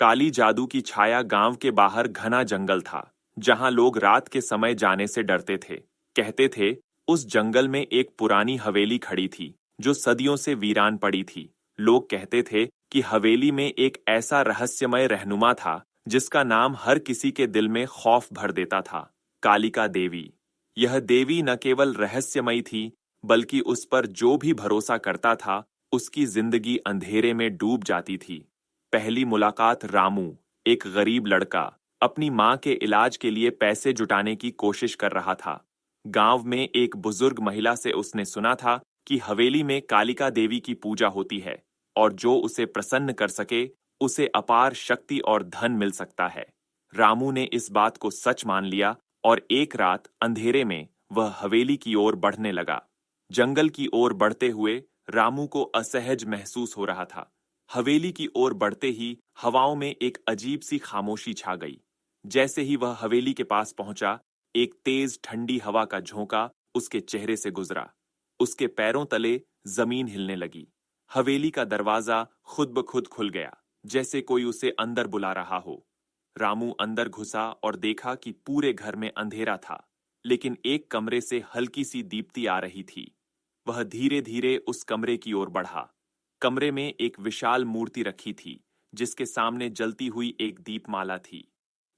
काली जादू की छाया गांव के बाहर घना जंगल था, जहां लोग रात के समय जाने से डरते थे। कहते थे, उस जंगल में एक पुरानी हवेली खड़ी थी, जो सदियों से वीरान पड़ी थी। लोग कहते थे कि हवेली में एक ऐसा रहस्यमय रहनुमा था, जिसका नाम हर किसी के दिल में खौफ भर देता था। कालिका देवी। यह देवी न केवल रहस्यमयी थी, बल्कि उस पर जो भी भरोसा करता था, उसकी जिंदगी अंधेरे में डूब जाती थी। पहली मुलाकात रामू, एक गरीब लड़का, अपनी मां के इलाज के लिए पैसे जुटाने की कोशिश कर रहा था। गांव में एक बुजुर्ग महिला से उसने सुना था कि हवेली में कालिका देवी की पूजा होती है, और जो उसे प्रसन्न कर सके, उसे अपार शक्ति और धन मिल सकता है। रामू ने इस बात को सच मान लिया, और एक रात अंधेरे में वह हवेली की ओर बढ़ने लगा। जंगल की ओर बढ़ते हुए रामू को असहज महसूस हो रहा था। हवेली की ओर बढ़ते ही हवाओं में एक अजीब सी खामोशी छा गई। जैसे ही वह हवेली के पास पहुंचा, एक तेज ठंडी हवा का झोंका उसके चेहरे से गुजरा। उसके पैरों तले जमीन हिलने लगी। हवेली का दरवाजा खुद ब खुद खुल गया, जैसे कोई उसे अंदर बुला रहा हो। रामू अंदर घुसा और देखा कि पूरे घर में अंधेरा था, लेकिन एक कमरे से हल्की सी दीप्ति आ रही थी। वह धीरे धीरे उस कमरे की ओर बढ़ा। कमरे में एक विशाल मूर्ति रखी थी, जिसके सामने जलती हुई एक दीपमाला थी।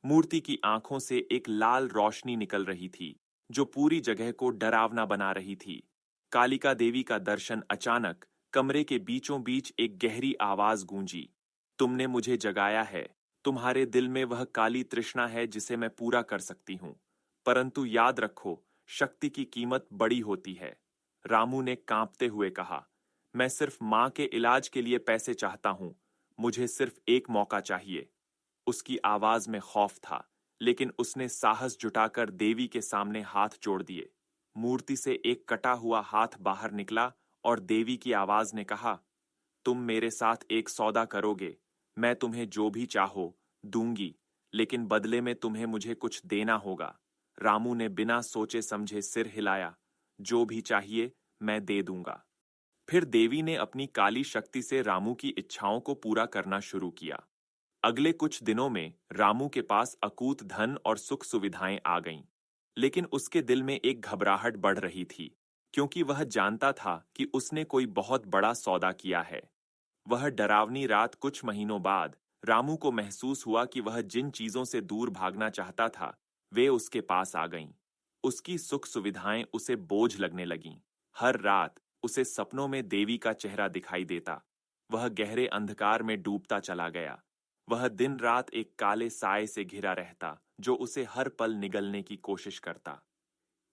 मूर्ति की आंखों से एक लाल रोशनी निकल रही थी, जो पूरी जगह को डरावना बना रही थी। कालिका देवी का दर्शन अचानक कमरे के बीचों बीच एक गहरी आवाज गूंजी। तुमने मुझे जगाया है। तुम्हारे दिल में वह काली तृष्णा है जिसे मैं पूरा कर सकती हूँ। परंतु याद रखो, शक्ति की कीमत बड़ी होती है। रामू ने कांपते हुए कहा, मैं सिर्फ मां के इलाज के लिए पैसे चाहता हूं। मुझे सिर्फ एक मौका चाहिए। उसकी आवाज में खौफ था, लेकिन उसने साहस जुटाकर देवी के सामने हाथ जोड़ दिए। मूर्ति से एक कटा हुआ हाथ बाहर निकला, और देवी की आवाज ने कहा, तुम मेरे साथ एक सौदा करोगे। मैं तुम्हें जो भी चाहो दूंगी, लेकिन बदले में तुम्हें मुझे कुछ देना होगा। रामू ने बिना सोचे समझे सिर हिलाया। जो भी चाहिए मैं दे दूंगा। फिर देवी ने अपनी काली शक्ति से रामू की इच्छाओं को पूरा करना शुरू किया। अगले कुछ दिनों में रामू के पास अकूत धन और सुख सुविधाएं आ गईं। लेकिन उसके दिल में एक घबराहट बढ़ रही थी, क्योंकि वह जानता था कि उसने कोई बहुत बड़ा सौदा किया है। वह डरावनी रात कुछ महीनों बाद रामू को महसूस हुआ कि वह जिन चीजों से दूर भागना चाहता था, वे उसके पास आ गईं। उसकी सुख सुविधाएं उसे बोझ लगने लगीं। हर रात उसे सपनों में देवी का चेहरा दिखाई देता। वह गहरे अंधकार में डूबता चला गया। वह दिन रात एक काले साए से घिरा रहता, जो उसे हर पल निगलने की कोशिश करता।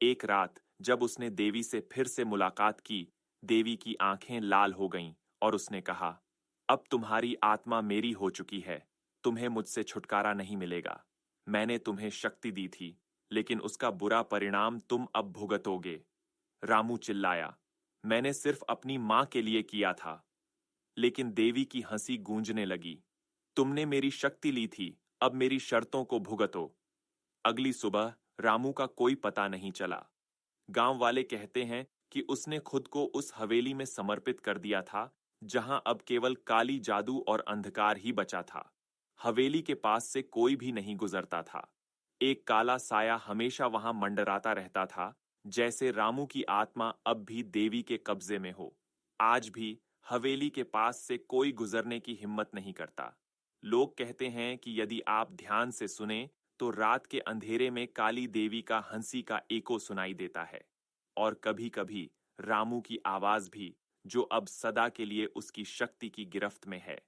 एक रात जब उसने देवी से फिर से मुलाकात की, देवी की आंखें लाल हो गईं, और उसने कहा, अब तुम्हारी आत्मा मेरी हो चुकी है। तुम्हें मुझसे छुटकारा नहीं मिलेगा। मैंने तुम्हें शक्ति दी थी, लेकिन उसका बुरा परिणाम तुम अब भुगतोगे। रामू चिल्लाया, मैंने सिर्फ अपनी मां के लिए किया था। लेकिन देवी की हंसी गूंजने लगी। तुमने मेरी शक्ति ली थी, अब मेरी शर्तों को भुगतो। अगली सुबह रामू का कोई पता नहीं चला। गांव वाले कहते हैं कि उसने खुद को उस हवेली में समर्पित कर दिया था, जहां अब केवल काली जादू और अंधकार ही बचा था। हवेली के पास से कोई भी नहीं गुजरता था। एक काला साया हमेशा वहां मंडराता रहता था, जैसे रामू की आत्मा अब भी देवी के कब्जे में हो। आज भी हवेली के पास से कोई गुजरने की हिम्मत नहीं करता। लोग कहते हैं कि यदि आप ध्यान से सुने, तो रात के अंधेरे में काली देवी का हंसी का एको सुनाई देता है, और कभी-कभी रामू की आवाज भी, जो अब सदा के लिए उसकी शक्ति की गिरफ्त में है।